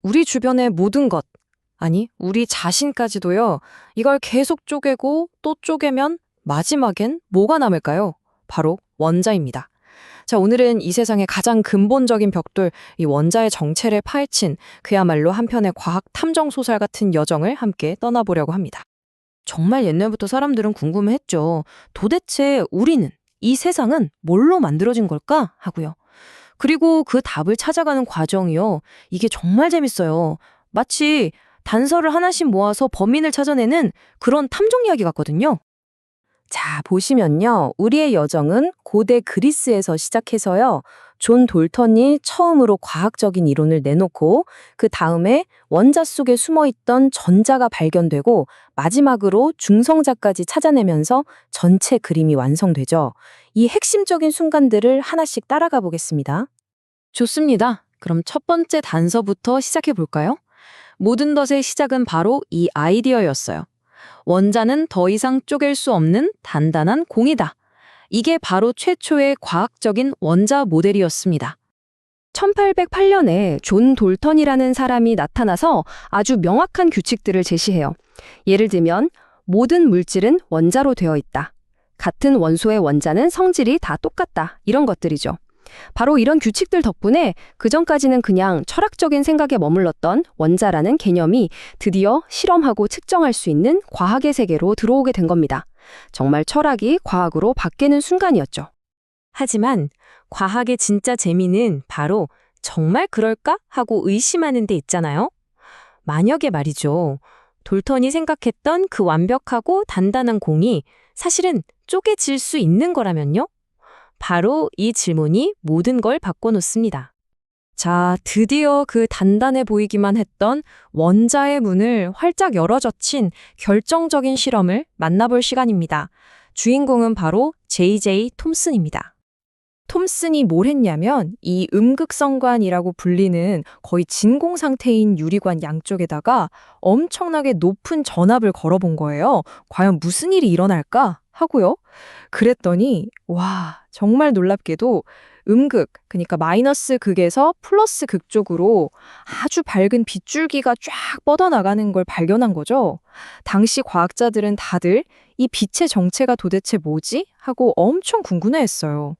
우리 주변의 모든 것, 아니, 우리 자신까지도요, 이걸 계속 쪼개고 또 쪼개면 마지막엔 뭐가 남을까요? 바로 원자입니다. 자, 오늘은 이 세상의 가장 근본적인 벽돌, 이 원자의 정체를 파헤친 그야말로 한편의 과학 탐정 소설 같은 여정을 함께 떠나보려고 합니다. 정말 옛날부터 사람들은 궁금해했죠. 도대체 우리는, 이 세상은 뭘로 만들어진 걸까? 하고요. 그리고 그 답을 찾아가는 과정이요. 이게 정말 재밌어요. 마치 단서를 하나씩 모아서 범인을 찾아내는 그런 탐정 이야기 같거든요. 자, 보시면요. 우리의 여정은 고대 그리스에서 시작해서요. 존 돌턴이 처음으로 과학적인 이론을 내놓고 그 다음에 원자 속에 숨어있던 전자가 발견되고 마지막으로 중성자까지 찾아내면서 전체 그림이 완성되죠. 이 핵심적인 순간들을 하나씩 따라가 보겠습니다. 좋습니다. 그럼 첫 번째 단서부터 시작해 볼까요? 모든 것의 시작은 바로 이 아이디어였어요. 원자는 더 이상 쪼갤 수 없는 단단한 공이다. 이게 바로 최초의 과학적인 원자 모델이었습니다. 1808년에 존 돌턴이라는 사람이 나타나서 아주 명확한 규칙들을 제시해요. 예를 들면 모든 물질은 원자로 되어 있다. 같은 원소의 원자는 성질이 다 똑같다. 이런 것들이죠. 바로 이런 규칙들 덕분에 그전까지는 그냥 철학적인 생각에 머물렀던 원자라는 개념이 드디어 실험하고 측정할 수 있는 과학의 세계로 들어오게 된 겁니다. 정말 철학이 과학으로 바뀌는 순간이었죠. 하지만 과학의 진짜 재미는 바로 정말 그럴까? 하고 의심하는 데 있잖아요. 만약에 말이죠. 돌턴이 생각했던 그 완벽하고 단단한 공이 사실은 쪼개질 수 있는 거라면요? 바로 이 질문이 모든 걸 바꿔놓습니다. 자, 드디어 그 단단해 보이기만 했던 원자의 문을 활짝 열어젖힌 결정적인 실험을 만나볼 시간입니다. 주인공은 바로 J.J. 톰슨입니다. 톰슨이 뭘 했냐면 이 음극성관이라고 불리는 거의 진공 상태인 유리관 양쪽에다가 엄청나게 높은 전압을 걸어본 거예요. 과연 무슨 일이 일어날까 하고요. 그랬더니 와, 정말 놀랍게도 음극, 그러니까 마이너스 극에서 플러스 극 쪽으로 아주 밝은 빗줄기가 쫙 뻗어나가는 걸 발견한 거죠. 당시 과학자들은 다들 이 빛의 정체가 도대체 뭐지? 하고 엄청 궁금해했어요.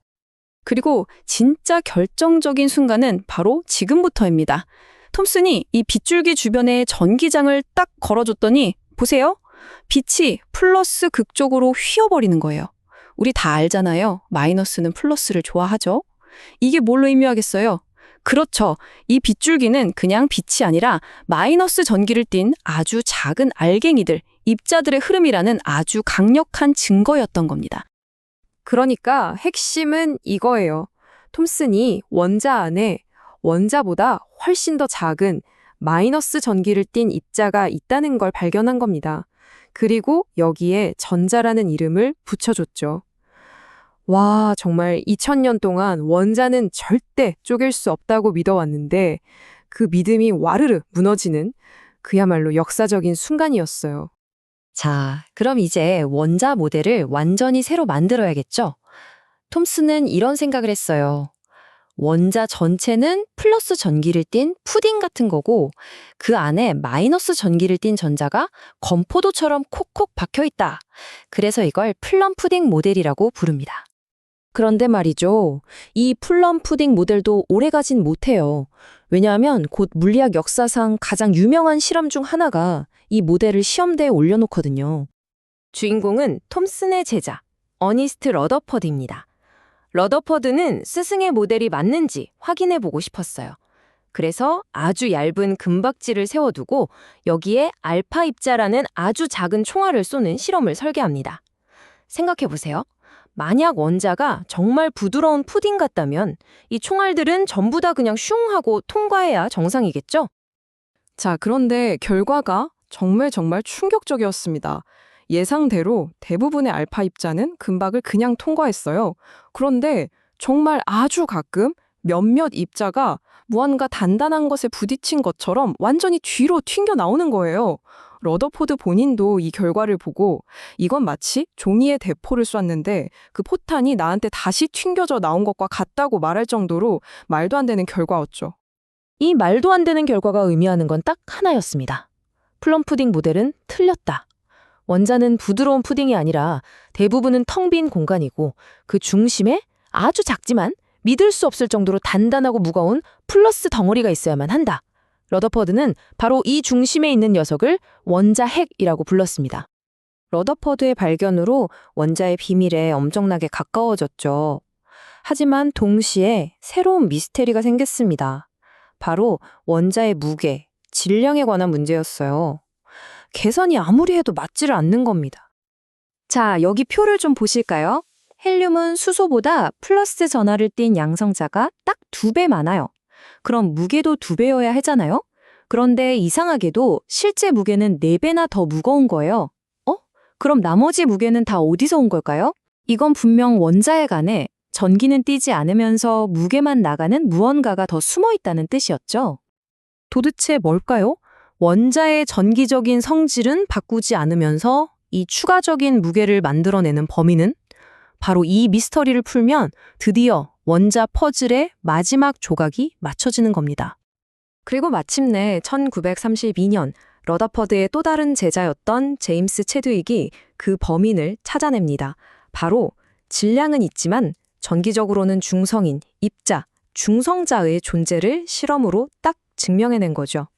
그리고 진짜 결정적인 순간은 바로 지금부터입니다. 톰슨이 이 빗줄기 주변에 전기장을 딱 걸어줬더니 보세요. 빛이 플러스 극 쪽으로 휘어버리는 거예요. 우리 다 알잖아요. 마이너스는 플러스를 좋아하죠. 이게 뭘로 의미하겠어요? 그렇죠. 이 빗줄기는 그냥 빛이 아니라 마이너스 전기를 띤 아주 작은 알갱이들, 입자들의 흐름이라는 아주 강력한 증거였던 겁니다. 그러니까 핵심은 이거예요. 톰슨이 원자 안에 원자보다 훨씬 더 작은 마이너스 전기를 띤 입자가 있다는 걸 발견한 겁니다. 그리고 여기에 전자라는 이름을 붙여줬죠. 와, 정말 2000년 동안 원자는 절대 쪼갤 수 없다고 믿어왔는데 그 믿음이 와르르 무너지는 그야말로 역사적인 순간이었어요. 자, 그럼 이제 원자 모델을 완전히 새로 만들어야겠죠? 톰슨은 이런 생각을 했어요. 원자 전체는 플러스 전기를 띤 푸딩 같은 거고 그 안에 마이너스 전기를 띤 전자가 건포도처럼 콕콕 박혀 있다. 그래서 이걸 플럼 푸딩 모델이라고 부릅니다. 그런데 말이죠. 이 플럼 푸딩 모델도 오래가진 못해요. 왜냐하면 곧 물리학 역사상 가장 유명한 실험 중 하나가 이 모델을 시험대에 올려놓거든요. 주인공은 톰슨의 제자, 어니스트 러더퍼드입니다. 러더퍼드는 스승의 모델이 맞는지 확인해보고 싶었어요. 그래서 아주 얇은 금박지를 세워두고 여기에 알파 입자라는 아주 작은 총알을 쏘는 실험을 설계합니다. 생각해보세요. 만약 원자가 정말 부드러운 푸딩 같다면 이 총알들은 전부 다 그냥 슝 하고 통과해야 정상이겠죠? 자, 그런데 결과가 정말 충격적이었습니다. 예상대로 대부분의 알파 입자는 금박을 그냥 통과했어요. 그런데 정말 아주 가끔 몇몇 입자가 무언가 단단한 것에 부딪힌 것처럼 완전히 뒤로 튕겨 나오는 거예요. 러더포드 본인도 이 결과를 보고 이건 마치 종이에 대포를 쐈는데 그 포탄이 나한테 다시 튕겨져 나온 것과 같다고 말할 정도로 말도 안 되는 결과였죠. 이 말도 안 되는 결과가 의미하는 건 딱 하나였습니다. 플럼 푸딩 모델은 틀렸다. 원자는 부드러운 푸딩이 아니라 대부분은 텅 빈 공간이고 그 중심에 아주 작지만 믿을 수 없을 정도로 단단하고 무거운 플러스 덩어리가 있어야만 한다. 러더퍼드는 바로 이 중심에 있는 녀석을 원자 핵이라고 불렀습니다. 러더퍼드의 발견으로 원자의 비밀에 엄청나게 가까워졌죠. 하지만 동시에 새로운 미스테리가 생겼습니다. 바로 원자의 무게, 질량에 관한 문제였어요. 계산이 아무리 해도 맞지를 않는 겁니다. 자, 여기 표를 좀 보실까요? 헬륨은 수소보다 플러스 전하를 띤 양성자가 딱 2배 많아요. 그럼 무게도 2배여야 하잖아요? 그런데 이상하게도 실제 무게는 4배나 더 무거운 거예요. 그럼 나머지 무게는 다 어디서 온 걸까요? 이건 분명 원자핵 안에 전기는 띄지 않으면서 무게만 나가는 무언가가 더 숨어 있다는 뜻이었죠. 도대체 뭘까요? 원자의 전기적인 성질은 바꾸지 않으면서 이 추가적인 무게를 만들어내는 범인은? 바로 이 미스터리를 풀면 드디어 원자 퍼즐의 마지막 조각이 맞춰지는 겁니다. 그리고 마침내 1932년 러더퍼드의 또 다른 제자였던 제임스 체드윅이 그 범인을 찾아냅니다. 바로 질량은 있지만 전기적으로는 중성인, 입자, 중성자의 존재를 실험으로 딱 증명해낸 거죠.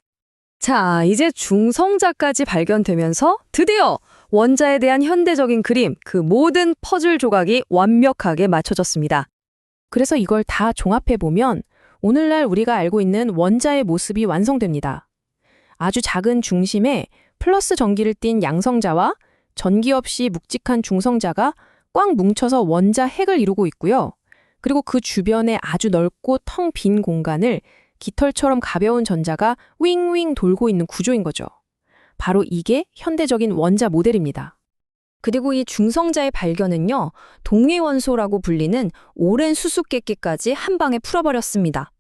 자, 이제 중성자까지 발견되면서 드디어 원자에 대한 현대적인 그림, 그 모든 퍼즐 조각이 완벽하게 맞춰졌습니다. 그래서 이걸 다 종합해보면 오늘날 우리가 알고 있는 원자의 모습이 완성됩니다. 아주 작은 중심에 플러스 전기를 띤 양성자와 전기 없이 묵직한 중성자가 꽉 뭉쳐서 원자 핵을 이루고 있고요. 그리고 그 주변에 아주 넓고 텅 빈 공간을 깃털처럼 가벼운 전자가 윙윙 돌고 있는 구조인 거죠. 바로 이게 현대적인 원자 모델입니다. 그리고 이 중성자의 발견은요, 동위원소라고 불리는 오랜 수수께끼까지 한 방에 풀어버렸습니다.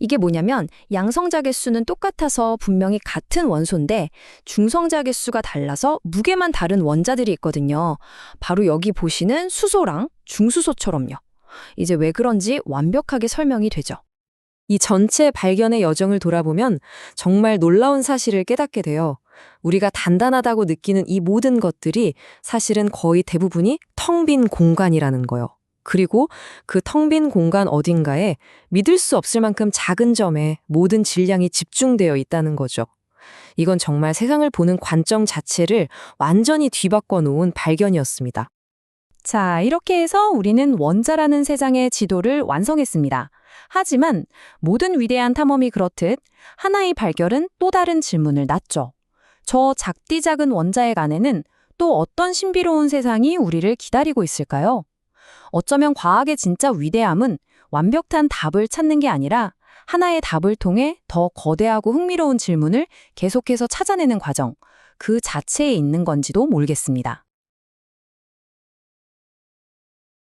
이게 뭐냐면 양성자 개수는 똑같아서 분명히 같은 원소인데 중성자 개수가 달라서 무게만 다른 원자들이 있거든요. 바로 여기 보시는 수소랑 중수소처럼요. 이제 왜 그런지 완벽하게 설명이 되죠. 이 전체 발견의 여정을 돌아보면 정말 놀라운 사실을 깨닫게 돼요. 우리가 단단하다고 느끼는 이 모든 것들이 사실은 거의 대부분이 텅 빈 공간이라는 거요. 그리고 그 텅 빈 공간 어딘가에 믿을 수 없을 만큼 작은 점에 모든 질량이 집중되어 있다는 거죠. 이건 정말 세상을 보는 관점 자체를 완전히 뒤바꿔 놓은 발견이었습니다. 자, 이렇게 해서 우리는 원자라는 세상의 지도를 완성했습니다. 하지만 모든 위대한 탐험이 그렇듯 하나의 발견은 또 다른 질문을 낳죠. 저 작디 작은 원자핵 안에는 또 어떤 신비로운 세상이 우리를 기다리고 있을까요? 어쩌면 과학의 진짜 위대함은 완벽한 답을 찾는 게 아니라 하나의 답을 통해 더 거대하고 흥미로운 질문을 계속해서 찾아내는 과정, 그 자체에 있는 건지도 모르겠습니다.